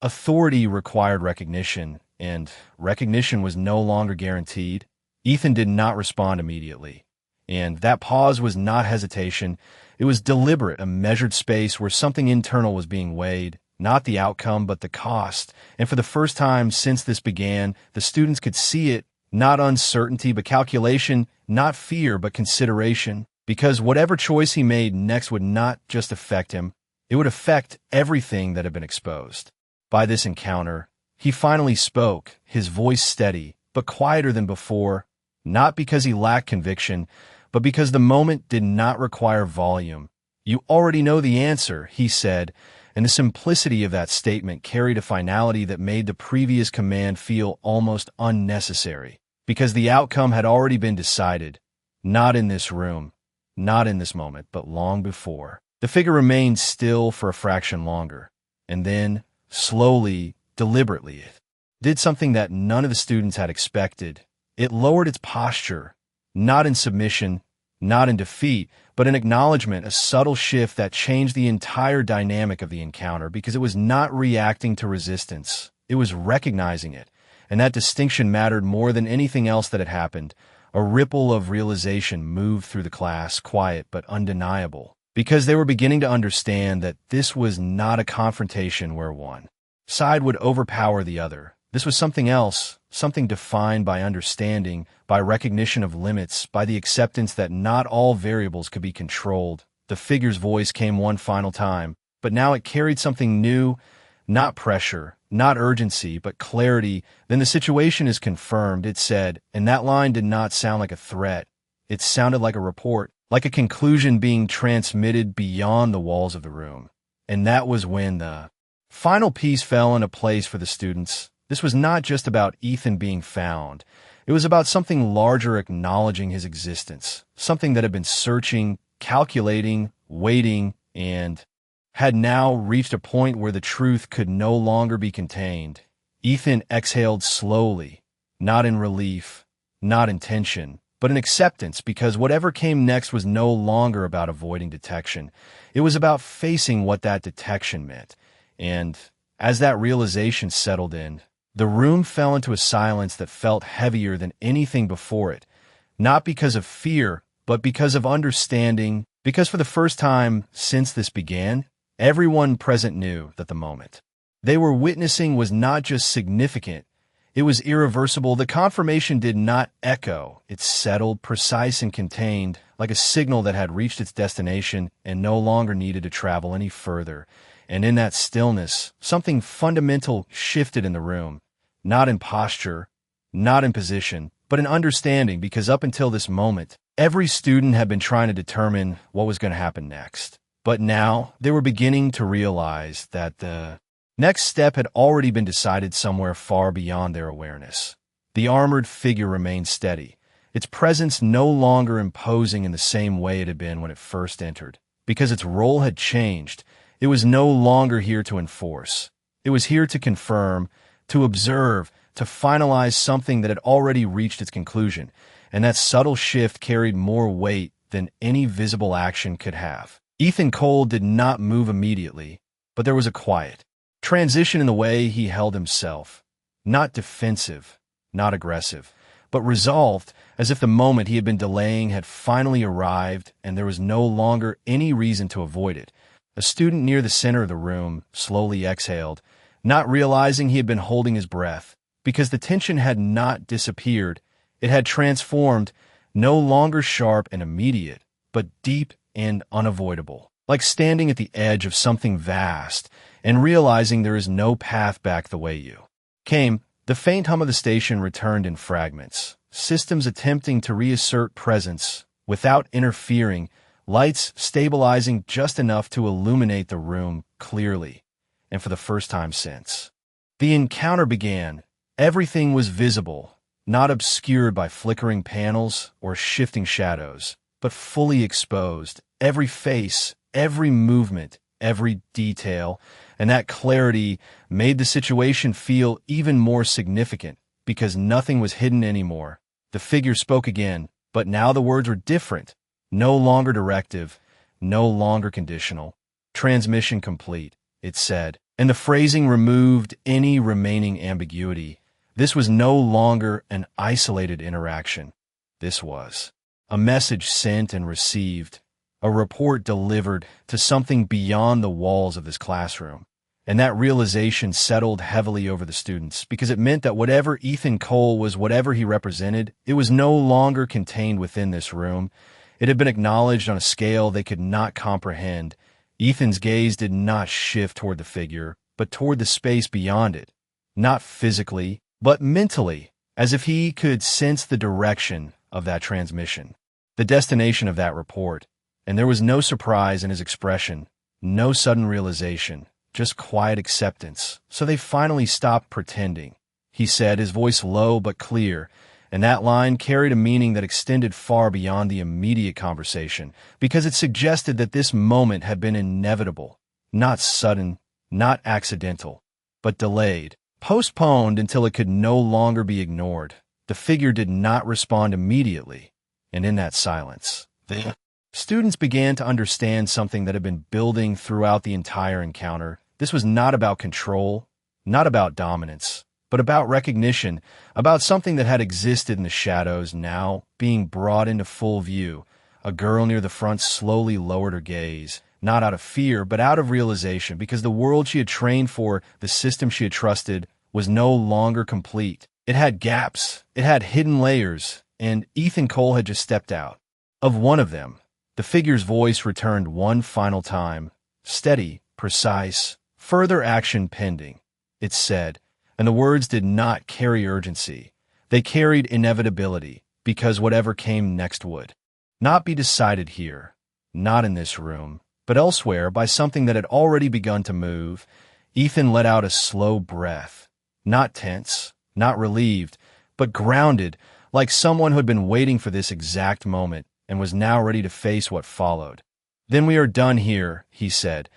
Authority required recognition, and recognition was no longer guaranteed. Ethan did not respond immediately. And that pause was not hesitation. It was deliberate, a measured space where something internal was being weighed, not the outcome, but the cost. And for the first time since this began, the students could see it, not uncertainty, but calculation, not fear, but consideration. Because whatever choice he made next would not just affect him, it would affect everything that had been exposed. By this encounter, he finally spoke, his voice steady, but quieter than before, not because he lacked conviction, but because the moment did not require volume. "You already know the answer," he said, and the simplicity of that statement carried a finality that made the previous command feel almost unnecessary, because the outcome had already been decided, not in this room, not in this moment, but long before. The figure remained still for a fraction longer, and then, slowly, deliberately, it did something that none of the students had expected. It lowered its posture, not in submission, not in defeat, but in acknowledgement, a subtle shift that changed the entire dynamic of the encounter because it was not reacting to resistance. It was recognizing it, and that distinction mattered more than anything else that had happened. A ripple of realization moved through the class, quiet but undeniable, because they were beginning to understand that this was not a confrontation where one side would overpower the other. This was something else, something defined by understanding, by recognition of limits, by the acceptance that not all variables could be controlled. The figure's voice came one final time, but now it carried something new, not pressure, not urgency, but clarity. "Then the situation is confirmed," it said, and that line did not sound like a threat. It sounded like a report, like a conclusion being transmitted beyond the walls of the room. And that was when the final piece fell into place for the students. This was not just about Ethan being found. It was about something larger acknowledging his existence, something that had been searching, calculating, waiting, and had now reached a point where the truth could no longer be contained. Ethan exhaled slowly, not in relief, not in tension, but in acceptance, because whatever came next was no longer about avoiding detection. It was about facing what that detection meant. And as that realization settled in, the room fell into a silence that felt heavier than anything before it, not because of fear, but because of understanding, because for the first time since this began, everyone present knew that the moment they were witnessing was not just significant, it was irreversible. The confirmation did not echo. It settled, precise and contained, like a signal that had reached its destination and no longer needed to travel any further. And in that stillness, something fundamental shifted in the room. Not in posture, not in position, but in understanding, because up until this moment, every student had been trying to determine what was going to happen next. But now, they were beginning to realize that the next step had already been decided somewhere far beyond their awareness. The armored figure remained steady, its presence no longer imposing in the same way it had been when it first entered. Because its role had changed, it was no longer here to enforce. It was here to confirm, to observe, to finalize something that had already reached its conclusion, and that subtle shift carried more weight than any visible action could have. Ethan Cole did not move immediately, but there was a quiet transition in the way he held himself, not defensive, not aggressive, but resolved, as if the moment he had been delaying had finally arrived and there was no longer any reason to avoid it. A student near the center of the room slowly exhaled, not realizing he had been holding his breath, because the tension had not disappeared. It had transformed, no longer sharp and immediate, but deep and unavoidable, like standing at the edge of something vast and realizing there is no path back the way you came. The faint hum of the station returned in fragments, systems attempting to reassert presence without interfering, lights stabilizing just enough to illuminate the room clearly. And for the first time since the encounter began, everything was visible, not obscured by flickering panels or shifting shadows, but fully exposed. Every face, every movement, every detail, and that clarity made the situation feel even more significant because nothing was hidden anymore. The figure spoke again, but now the words were different, no longer directive, no longer conditional. "Transmission complete," it said, And the phrasing removed any remaining ambiguity. This was no longer an isolated interaction. This was a message sent and received, a report delivered to something beyond the walls of this classroom. And that realization settled heavily over the students because it meant that whatever Ethan Cole was, whatever he represented, it was no longer contained within this room. It had been acknowledged on a scale they could not comprehend. Ethan's gaze did not shift toward the figure, but toward the space beyond it. Not physically, but mentally, as if he could sense the direction of that transmission, the destination of that report. And there was no surprise in his expression, no sudden realization, just quiet acceptance. So they finally stopped pretending, he said, his voice low but clear, and that line carried a meaning that extended far beyond the immediate conversation, because it suggested that this moment had been inevitable, not sudden, not accidental, but delayed, postponed until it could no longer be ignored. The figure did not respond immediately, and in that silence, the students began to understand something that had been building throughout the entire encounter. This was not about control, not about dominance, but about recognition, about something that had existed in the shadows now being brought into full view. A girl near the front slowly lowered her gaze, not out of fear, but out of realization, because the world she had trained for, the system she had trusted, was no longer complete. It had gaps, it had hidden layers, and Ethan Cole had just stepped out of one of them. The figure's voice returned one final time, steady, precise, further action pending, it said, and the words did not carry urgency. They carried inevitability, because whatever came next would not be decided here, not in this room, but elsewhere by something that had already begun to move. Ethan let out a slow breath, not tense, not relieved, but grounded, like someone who had been waiting for this exact moment and was now ready to face what followed. "Then we are done here," he said,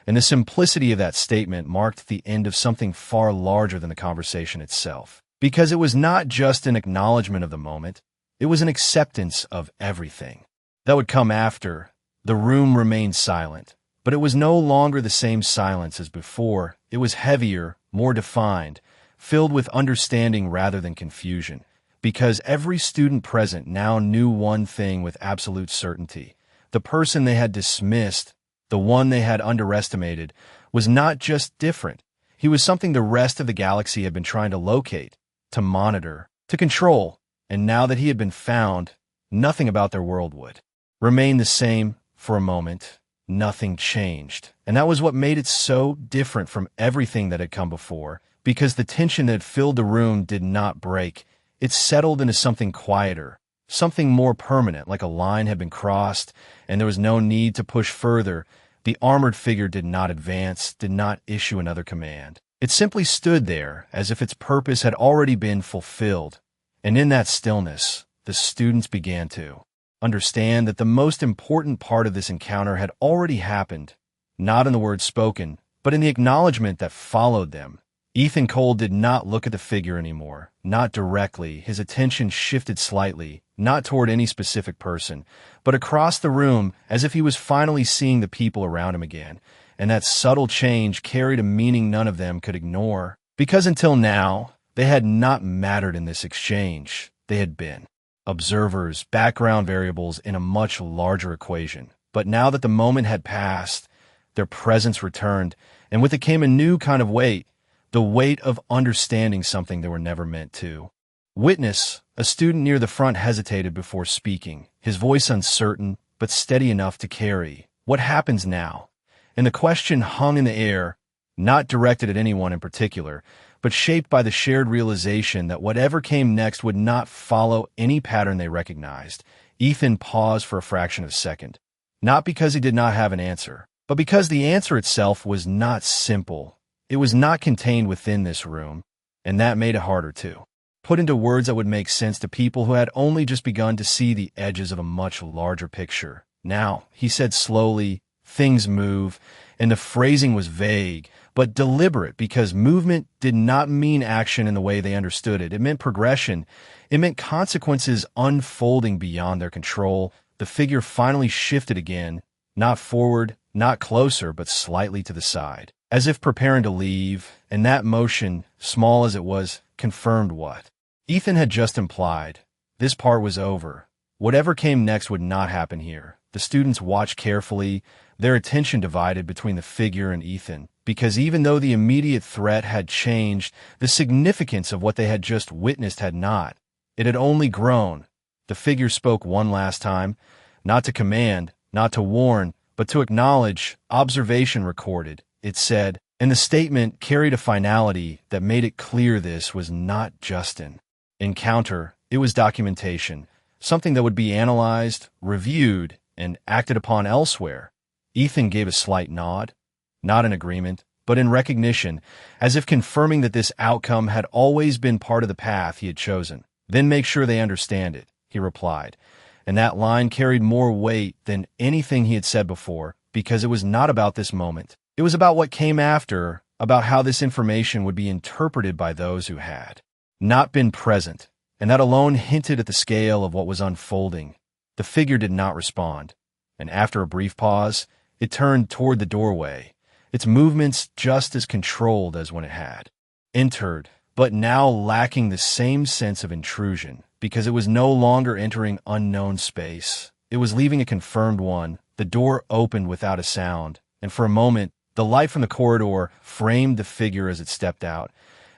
and the simplicity of that statement marked the end of something far larger than the conversation itself, because it was not just an acknowledgement of the moment, it was an acceptance of everything that would come after. The room remained silent, but it was no longer the same silence as before. It was heavier, more defined, filled with understanding rather than confusion, because every student present now knew one thing with absolute certainty. The person they had dismissed, the one they had underestimated, was not just different. He was something the rest of the galaxy had been trying to locate, to monitor, to control, and now that he had been found, nothing about their world would remain the same. For a moment, nothing changed, and that was what made it so different from everything that had come before, because the tension that had filled the room did not break. It settled into something quieter, something more permanent, like a line had been crossed, and there was no need to push further. The armored figure did not advance, did not issue another command. It simply stood there, as if its purpose had already been fulfilled. And in that stillness, the students began to understand that the most important part of this encounter had already happened, not in the words spoken, but in the acknowledgement that followed them. Ethan Cole did not look at the figure anymore, not directly. His attention shifted slightly, not toward any specific person, but across the room, as if he was finally seeing the people around him again. And that subtle change carried a meaning none of them could ignore, because until now, they had not mattered in this exchange. They had been observers, background variables in a much larger equation. But now that the moment had passed, their presence returned, and with it came a new kind of weight, the weight of understanding something they were never meant to witness. A student near the front hesitated before speaking, his voice uncertain, but steady enough to carry. "What happens now?" And the question hung in the air, not directed at anyone in particular, but shaped by the shared realization that whatever came next would not follow any pattern they recognized. Ethan paused for a fraction of a second, not because he did not have an answer, but because the answer itself was not simple. It was not contained within this room, and that made it harder to put into words that would make sense to people who had only just begun to see the edges of a much larger picture. "Now," he said slowly, "things move," and the phrasing was vague, but deliberate, because movement did not mean action in the way they understood it. It meant progression. It meant consequences unfolding beyond their control. The figure finally shifted again, not forward, not closer, but slightly to the side, as if preparing to leave, and that motion, small as it was, confirmed what Ethan had just implied. This part was over. Whatever came next would not happen here. The students watched carefully, their attention divided between the figure and Ethan, because even though the immediate threat had changed, the significance of what they had just witnessed had not. It had only grown. The figure spoke one last time, not to command, not to warn, but to acknowledge, observation recorded, it said, and the statement carried a finality that made it clear this was not just an encounter, it was documentation, something that would be analyzed, reviewed, and acted upon elsewhere. Ethan gave a slight nod, not in agreement, but in recognition, as if confirming that this outcome had always been part of the path he had chosen. Then make sure they understand it, he replied, and that line carried more weight than anything he had said before, because it was not about this moment. It was about what came after, about how this information would be interpreted by those who had not been present, and that alone hinted at the scale of what was unfolding. The figure did not respond, and after a brief pause, it turned toward the doorway, its movements just as controlled as when it had entered, but now lacking the same sense of intrusion, because it was no longer entering unknown space. It was leaving a confirmed one. The door opened without a sound, and for a moment, the light from the corridor framed the figure as it stepped out,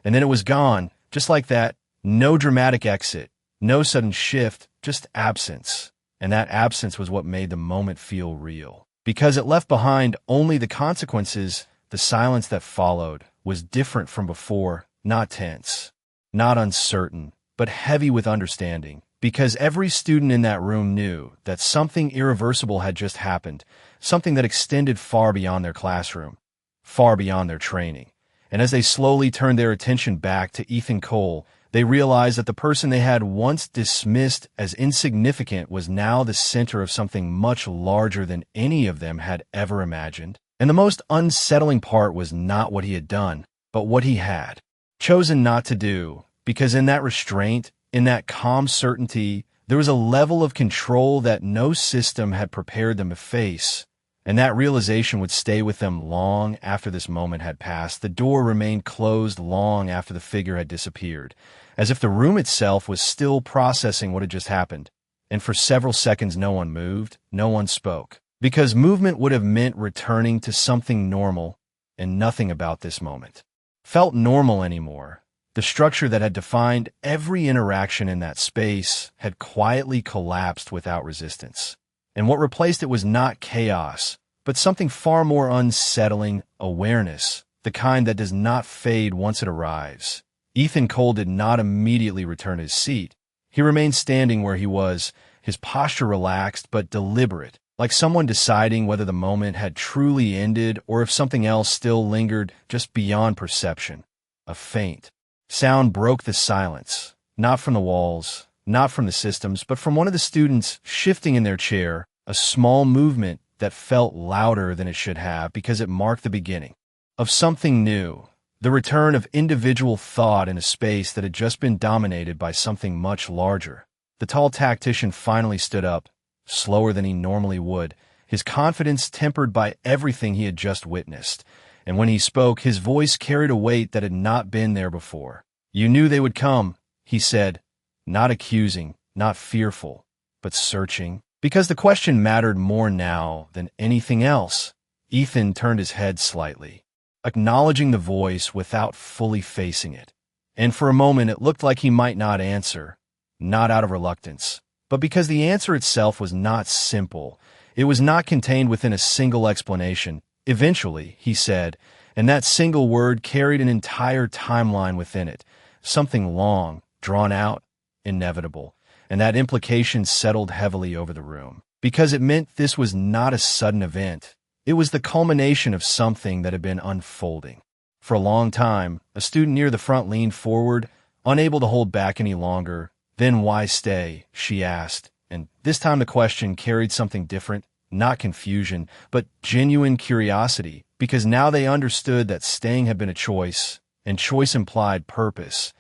and then it was gone, just like that. No dramatic exit, no sudden shift, just absence. And that absence was what made the moment feel real, because it left behind only the consequences. The silence that followed was different from before, not tense, not uncertain, but heavy with understanding, because every student in that room knew that something irreversible had just happened, something that extended far beyond their classroom, far beyond their training. And as they slowly turned their attention back to Ethan Cole, they realized that the person they had once dismissed as insignificant was now the center of something much larger than any of them had ever imagined. And the most unsettling part was not what he had done, but what he had chosen not to do, because in that restraint, in that calm certainty, there was a level of control that no system had prepared them to face, and that realization would stay with them long after this moment had passed. The door remained closed long after the figure had disappeared, as if the room itself was still processing what had just happened. And for several seconds no one moved, no one spoke, because movement would have meant returning to something normal, and nothing about this moment felt normal anymore. The structure that had defined every interaction in that space had quietly collapsed without resistance. And what replaced it was not chaos, but something far more unsettling: awareness, the kind that does not fade once it arrives. Ethan Cole did not immediately return to his seat. He remained standing where he was, his posture relaxed but deliberate, like someone deciding whether the moment had truly ended or if something else still lingered just beyond perception. A faint sound broke the silence, not from the walls, not from the systems, but from one of the students shifting in their chair, a small movement that felt louder than it should have because it marked the beginning of something new, the return of individual thought in a space that had just been dominated by something much larger. The tall tactician finally stood up, slower than he normally would, his confidence tempered by everything he had just witnessed. And when he spoke, his voice carried a weight that had not been there before. "You knew they would come," he said, not accusing, not fearful, but searching, because the question mattered more now than anything else. Ethan turned his head slightly, acknowledging the voice without fully facing it. And for a moment it looked like he might not answer, not out of reluctance, but because the answer itself was not simple. It was not contained within a single explanation. "Eventually," he said, and that single word carried an entire timeline within it, something long, drawn out, inevitable, and that implication settled heavily over the room, because it meant this was not a sudden event. It was the culmination of something that had been unfolding. For a long time, a student near the front leaned forward, unable to hold back any longer. "Then why stay?" she asked, and this time the question carried something different. Not confusion, but genuine curiosity, because now they understood that staying had been a choice, and choice implied purpose.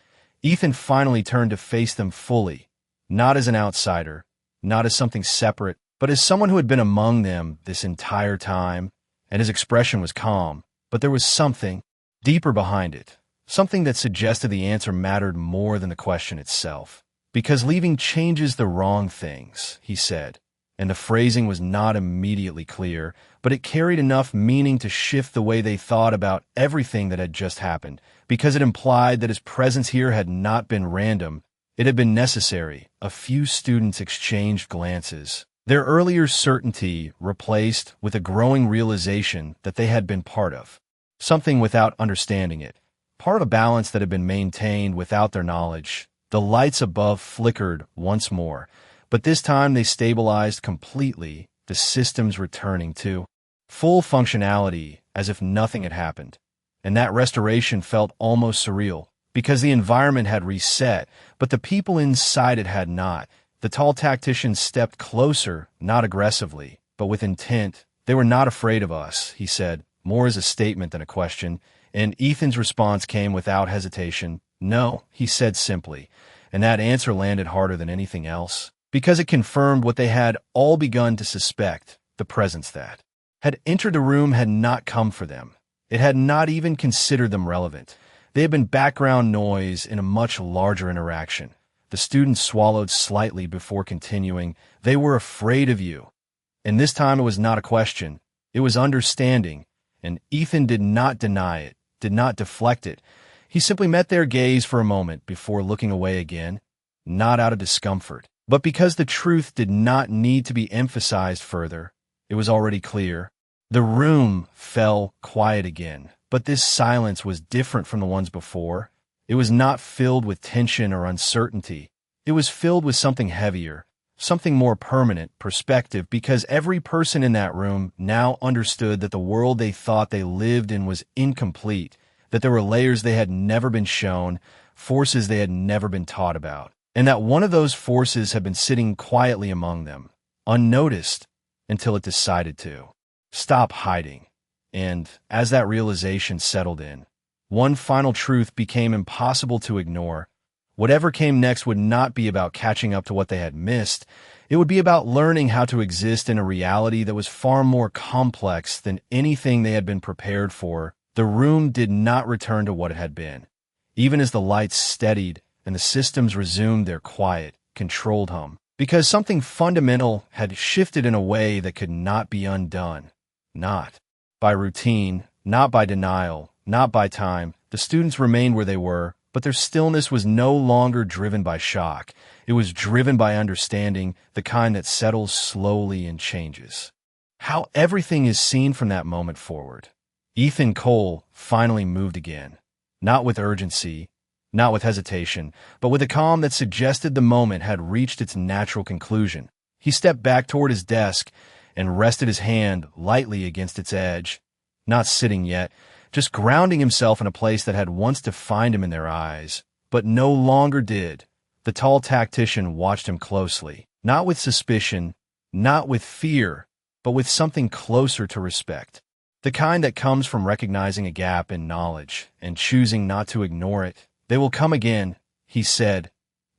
Ethan finally turned to face them fully, not as an outsider, not as something separate, but as someone who had been among them this entire time, and his expression was calm, But there was something deeper behind it, something that suggested the answer mattered more than the question itself. Because leaving changes the wrong things, he said, and the phrasing was not immediately clear, but it carried enough meaning to shift the way they thought about everything that had just happened, because it implied that his presence here had not been random, it had been necessary. A few students exchanged glances, their earlier certainty replaced with a growing realization that they had been part of something without understanding it, part of a balance that had been maintained without their knowledge. The lights above flickered once more, but this time they stabilized completely, the systems returning to full functionality as if nothing had happened. And that restoration felt almost surreal, because the environment had reset, but the people inside it had not. The tall tactician stepped closer, not aggressively, but with intent. They were not afraid of us, he said, more as a statement than a question, and Ethan's response came without hesitation. No, he said simply, and that answer landed harder than anything else, because it confirmed what they had all begun to suspect. The presence that had entered the room had not come for them. It had not even considered them relevant. They had been background noise in a much larger interaction. The students swallowed slightly before continuing. They were afraid of you. And this time it was not a question. It was understanding, and Ethan did not deny it, did not deflect it. He simply met their gaze for a moment before looking away again, not out of discomfort, but because the truth did not need to be emphasized further. It was already clear. The room fell quiet again, but this silence was different from the ones before. It was not filled with tension or uncertainty. It was filled with something heavier, something more permanent, perspective, because every person in that room now understood that the world they thought they lived in was incomplete, that there were layers they had never been shown, forces they had never been taught about, and that one of those forces had been sitting quietly among them, unnoticed, until it decided to stop hiding. And as that realization settled in, one final truth became impossible to ignore. Whatever came next would not be about catching up to what they had missed. It would be about learning how to exist in a reality that was far more complex than anything they had been prepared for. The room did not return to what it had been. Even as the lights steadied and the systems resumed their quiet, controlled hum, because something fundamental had shifted in a way that could not be undone. Not by routine, not by denial, not by time. The students remained where they were, but their stillness was no longer driven by shock. It was driven by understanding, the kind that settles slowly and changes. How everything is seen from that moment forward. Ethan Cole finally moved again, not with urgency, not with hesitation, but with a calm that suggested the moment had reached its natural conclusion. He stepped back toward his desk and rested his hand lightly against its edge, not sitting yet, just grounding himself in a place that had once defined him in their eyes, but no longer did. The tall tactician watched him closely, not with suspicion, not with fear, but with something closer to respect. The kind that comes from recognizing a gap in knowledge and choosing not to ignore it. They will come again, he said,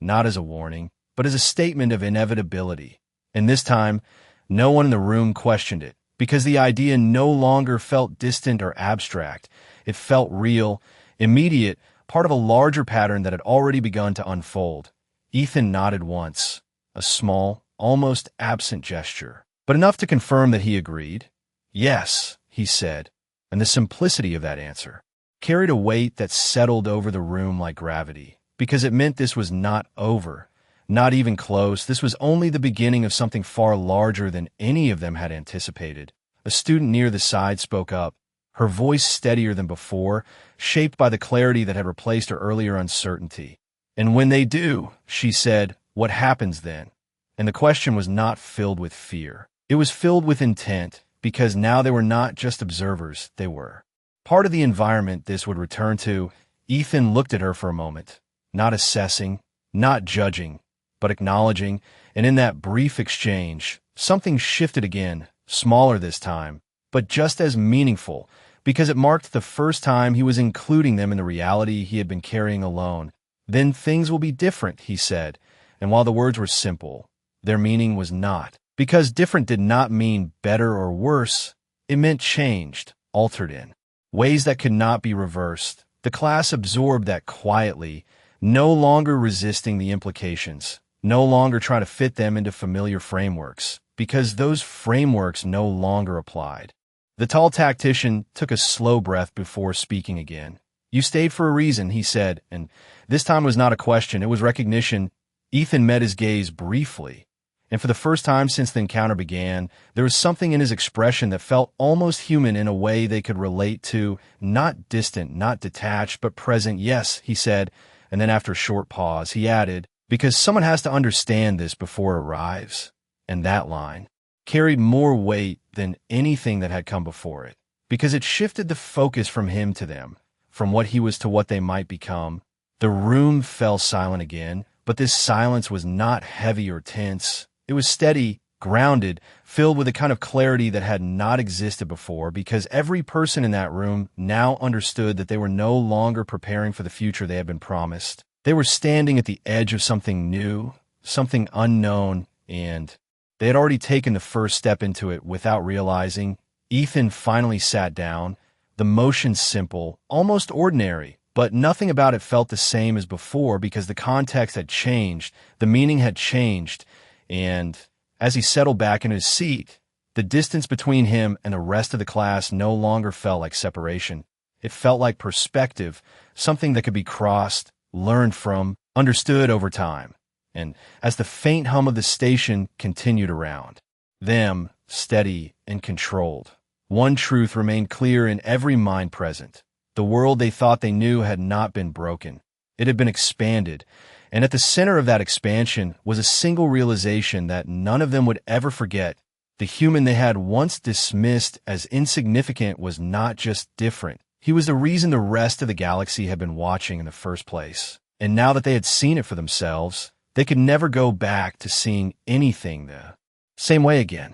not as a warning, but as a statement of inevitability. And this time, no one in the room questioned it, because the idea no longer felt distant or abstract. It felt real, immediate, part of a larger pattern that had already begun to unfold. Ethan nodded once, a small, almost absent gesture, but enough to confirm that he agreed. Yes, he said, and the simplicity of that answer carried a weight that settled over the room like gravity, because it meant this was not over, not even close. This was only the beginning of something far larger than any of them had anticipated. A student near the side spoke up, her voice steadier than before, shaped by the clarity that had replaced her earlier uncertainty. And when they do, she said, what happens then? And the question was not filled with fear. It was filled with intent, because now they were not just observers, they were part of the environment this would return to. Ethan looked at her for a moment, not assessing, not judging, but acknowledging, and in that brief exchange, something shifted again, smaller this time, but just as meaningful, because it marked the first time he was including them in the reality he had been carrying alone. Then things will be different, he said, and while the words were simple, their meaning was not, because different did not mean better or worse, it meant changed, altered in ways that could not be reversed. The class absorbed that quietly, no longer resisting the implications, no longer trying to fit them into familiar frameworks, because those frameworks no longer applied. The tall tactician took a slow breath before speaking again. "You stayed for a reason," he said, and this time was not a question, it was recognition. Ethan met his gaze briefly, and for the first time since the encounter began, there was something in his expression that felt almost human in a way they could relate to, not distant, not detached, but present. "Yes," he said, and then after a short pause, he added, "because someone has to understand this before it arrives." And that line carried more weight than anything that had come before it, because it shifted the focus from him to them, from what he was to what they might become. The room fell silent again, but this silence was not heavy or tense. It was steady, grounded, filled with a kind of clarity that had not existed before, because every person in that room now understood that they were no longer preparing for the future they had been promised. They were standing at the edge of something new, something unknown, and they had already taken the first step into it without realizing. Ethan finally sat down, the motion simple, almost ordinary, but nothing about it felt the same as before because the context had changed, the meaning had changed, and as he settled back in his seat, the distance between him and the rest of the class no longer felt like separation. It felt like perspective, something that could be crossed, learned from, understood over time. And as the faint hum of the station continued around them, steady and controlled, one truth remained clear in every mind present. The world they thought they knew had not been broken. It had been expanded, and at the center of that expansion was a single realization that none of them would ever forget. The human they had once dismissed as insignificant was not just different. He was the reason the rest of the galaxy had been watching in the first place. And now that they had seen it for themselves, they could never go back to seeing anything the same way again.